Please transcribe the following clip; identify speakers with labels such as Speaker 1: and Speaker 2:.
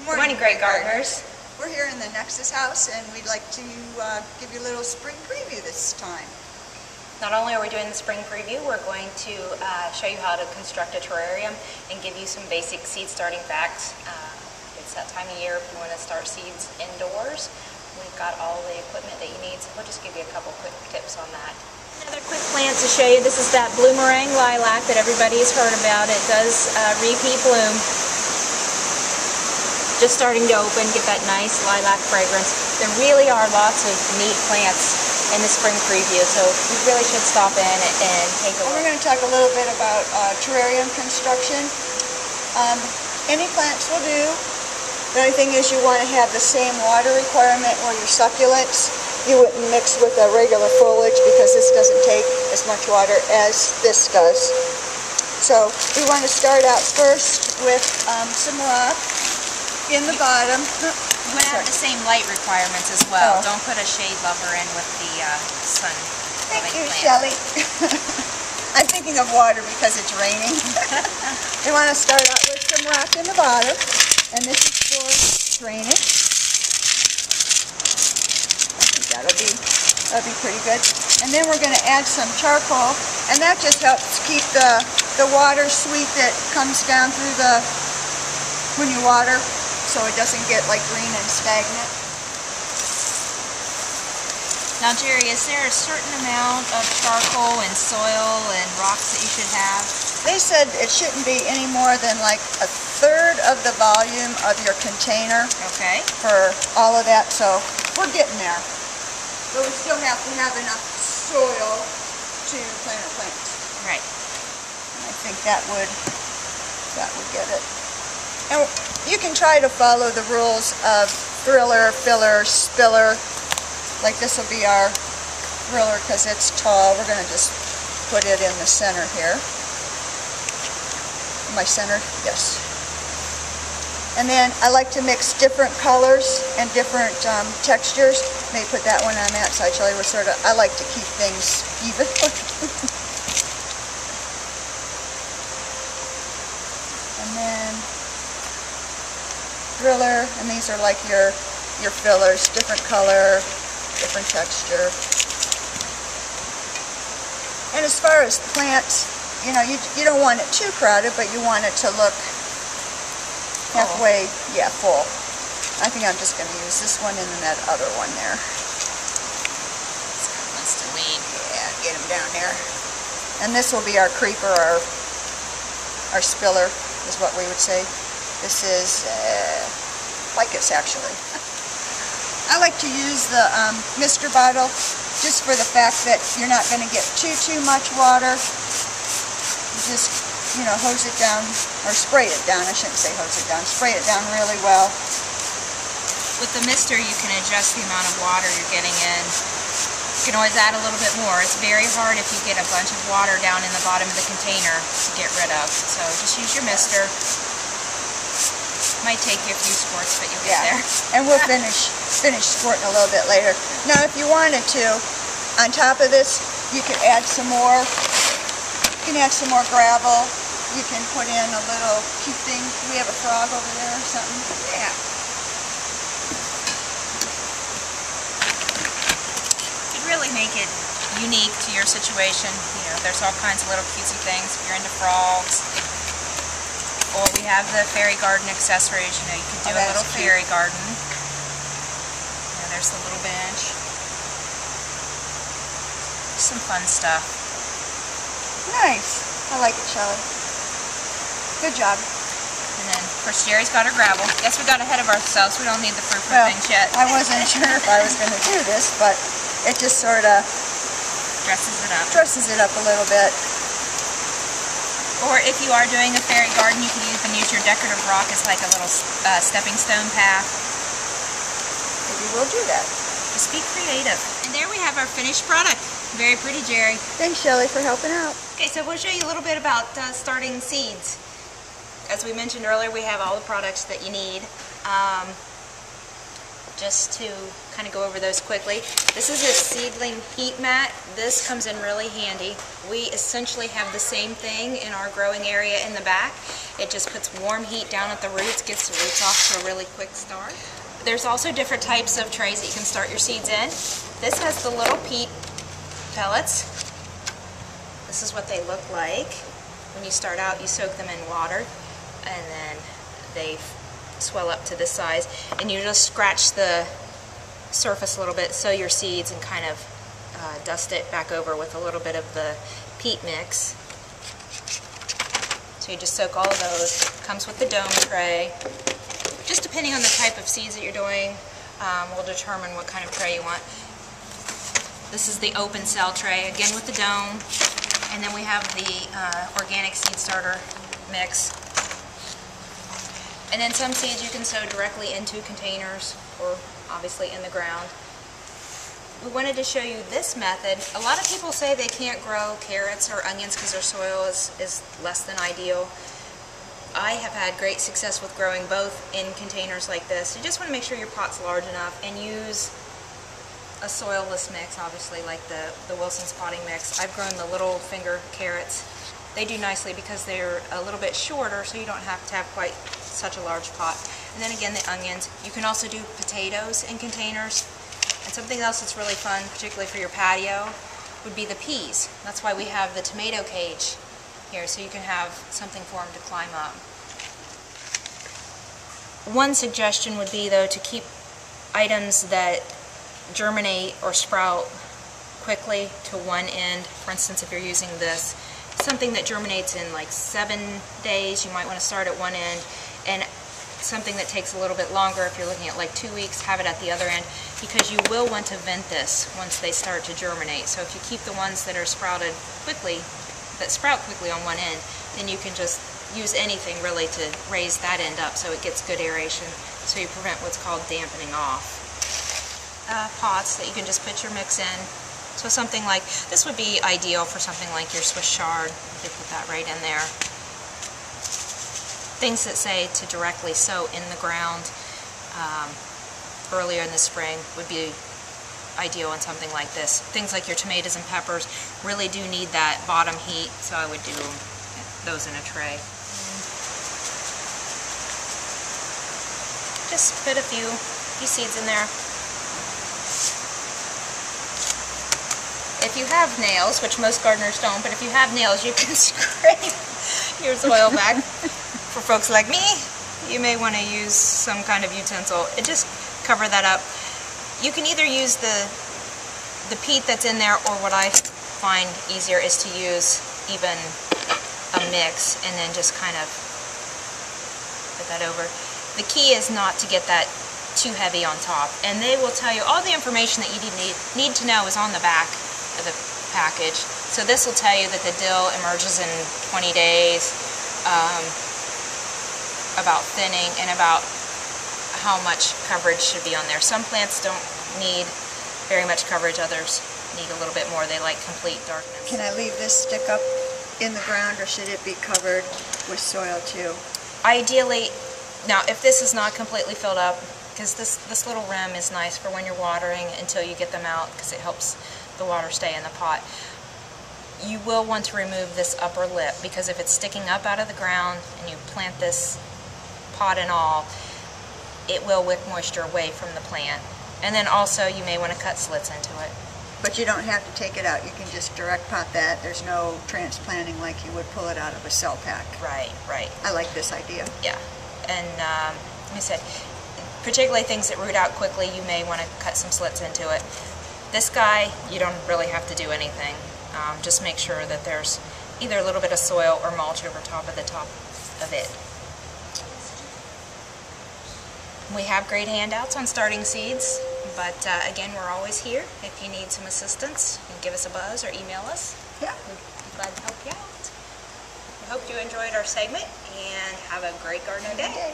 Speaker 1: Good morning, great gardeners.
Speaker 2: We're here in the Nexus house, and we'd like to give you a little spring preview this time.
Speaker 1: Not only are we doing the spring preview, we're going to show you how to construct a terrarium and give you some basic seed starting facts. It's that time of year if you want to start seeds indoors. We've got all the equipment that you need, so we'll just give you a couple quick tips on that.
Speaker 3: Another quick plant to show you. This is that bloomerang lilac that everybody's heard about. It does repeat bloom. Just starting to open, get that nice lilac fragrance. There really are lots of neat plants in the spring preview, so you really should stop in and take a look.
Speaker 2: We're going to talk a little bit about terrarium construction. Any plants will do. The only thing is you want to have the same water requirement where your succulents. You wouldn't mix with a regular foliage because this doesn't take as much water as this does. So we want to start out first with some rock in the bottom.
Speaker 1: You want to have the same light requirements as well. Don't put a shade lover in with the sun.
Speaker 2: Thank you, Shelley. I'm thinking of water because it's raining. We want to start out with some rock in the bottom, and this is for drainage. I think that'll be pretty good. And then we're going to add some charcoal, and that just helps keep the water sweet that comes down through when you water, so it doesn't get like green and stagnant.
Speaker 1: Now, Jerry, is there a certain amount of charcoal and soil and rocks that you should have?
Speaker 2: They said it shouldn't be any more than like a third of the volume of your container.
Speaker 1: Okay.
Speaker 2: For all of that, so we're getting there. But we still have to have enough soil to plant our plants.
Speaker 1: Right.
Speaker 2: And I think that would get it. And you can try to follow the rules of thriller, filler, spiller. Like this will be our thriller because it's tall. We're going to just put it in the center here. Am I centered? Yes. And then I like to mix different colors and different textures. Maybe put that one on that side, Shelley. I like to keep things even. And then thriller, and these are like your fillers, different color, different texture. And as far as plants, you know, you don't want it too crowded, but you want it to look halfway, full. I think I'm just going to use this one and then that other one there.
Speaker 1: Wants to lean.
Speaker 2: Yeah, get them down there. And this will be our creeper, our spiller, is what we would say. This is ficus, actually. I like to use the mister bottle just for the fact that you're not going to get too much water. You just, you know, hose it down, or spray it down. I shouldn't say hose it down. Spray it down really well.
Speaker 1: With the mister, you can adjust the amount of water you're getting in. You can always add a little bit more. It's very hard if you get a bunch of water down in the bottom of the container to get rid of. So just use your mister. Might take you a few squirts, but you'll get there.
Speaker 2: And we'll finish squirting a little bit later. Now, if you wanted to, on top of this, you could add some more. You can add some more gravel. You can put in a little cute thing. Do we have a frog over there or something? Yeah.
Speaker 1: You'd really make it unique to your situation. You know, there's all kinds of little cutesy things if you're into frogs. Or we have the fairy garden accessories. You know, you can do a little fairy garden. Yeah, there's the little bench. Some fun stuff.
Speaker 2: Nice. I like it, Shelley. Good job.
Speaker 1: And then, of course, Jerry's got her gravel. Guess we got ahead of ourselves. We don't need the fruit things yet.
Speaker 2: I wasn't sure if I was going to do this, but it just sort of
Speaker 1: dresses it up
Speaker 2: a little bit.
Speaker 1: Or if you are doing a fairy garden, you can even use your decorative rock as like a little stepping stone path.
Speaker 2: Maybe we'll do that.
Speaker 1: Just be creative. And there we have our finished product. Very pretty, Jerry.
Speaker 2: Thanks, Shelley, for helping out.
Speaker 1: Okay, so we'll show you a little bit about starting seeds. As we mentioned earlier, we have all the products that you need. just to kind of go over those quickly. This is a seedling heat mat. This comes in really handy. We essentially have the same thing in our growing area in the back. It just puts warm heat down at the roots, gets the roots off to a really quick start. There's also different types of trays that you can start your seeds in. This has the little peat pellets. This is what they look like. When you start out, you soak them in water, and then they swell up to this size, and you just scratch the surface a little bit, sow your seeds, and kind of dust it back over with a little bit of the peat mix. So you just soak all of those. Comes with the dome tray. Just depending on the type of seeds that you're doing, will determine what kind of tray you want. This is the open cell tray, again with the dome, and then we have the organic seed starter mix. And then some seeds you can sow directly into containers or obviously in the ground. We wanted to show you this method. A lot of people say they can't grow carrots or onions because their soil is less than ideal. I have had great success with growing both in containers like this. You just want to make sure your pot's large enough and use a soilless mix, obviously, like the Wilson's potting mix. I've grown the little finger carrots. They do nicely because they're a little bit shorter, so you don't have to have quite such a large pot. And then again, the onions. You can also do potatoes in containers. And something else that's really fun, particularly for your patio, would be the peas. That's why we have the tomato cage here, so you can have something for them to climb up. One suggestion would be, though, to keep items that germinate or sprout quickly to one end. For instance, if you're using this, something that germinates in like 7 days, you might want to start at one end, and something that takes a little bit longer, if you're looking at like 2 weeks, have it at the other end, because you will want to vent this once they start to germinate. So if you keep the ones that are sprouted quickly, that sprout quickly on one end, then you can just use anything really to raise that end up so it gets good aeration, so you prevent what's called dampening off. Pots that you can just put your mix in. So something like, this would be ideal for something like your Swiss chard. They put that right in there. Things that say to directly sow in the ground earlier in the spring would be ideal in something like this. Things like your tomatoes and peppers really do need that bottom heat, so I would do those in a tray. Just put a few seeds in there. If you have nails, which most gardeners don't, but if you have nails, you can scrape your soil back. For folks like me, you may want to use some kind of utensil. It just cover that up. You can either use the peat that's in there, or what I find easier is to use even a mix and then just kind of put that over. The key is not to get that too heavy on top, and they will tell you all the information that you need to know is on the back of the package. So this will tell you that the dill emerges in 20 days, about thinning, and about how much coverage should be on there. Some plants don't need very much coverage, others need a little bit more. They like complete darkness.
Speaker 2: Can I leave this stick up in the ground, or should it be covered with soil too?
Speaker 1: Ideally, now if this is not completely filled up, because this little rim is nice for when you're watering until you get them out, because it helps the water stay in the pot. You will want to remove this upper lip, because if it's sticking up out of the ground and you plant this pot and all, it will wick moisture away from the plant. And then also you may want to cut slits into it.
Speaker 2: But you don't have to take it out. You can just direct pot that. There's no transplanting like you would pull it out of a cell pack.
Speaker 1: Right, right.
Speaker 2: I like this idea.
Speaker 1: Yeah. And like I said, particularly things that root out quickly, you may want to cut some slits into it. This guy, you don't really have to do anything. Just make sure that there's either a little bit of soil or mulch over top of it. We have great handouts on starting seeds, but again, we're always here. If you need some assistance, you can give us a buzz or email us.
Speaker 2: Yeah.
Speaker 1: We'd be glad to help you out. We hope you enjoyed our segment, and have a great gardening day.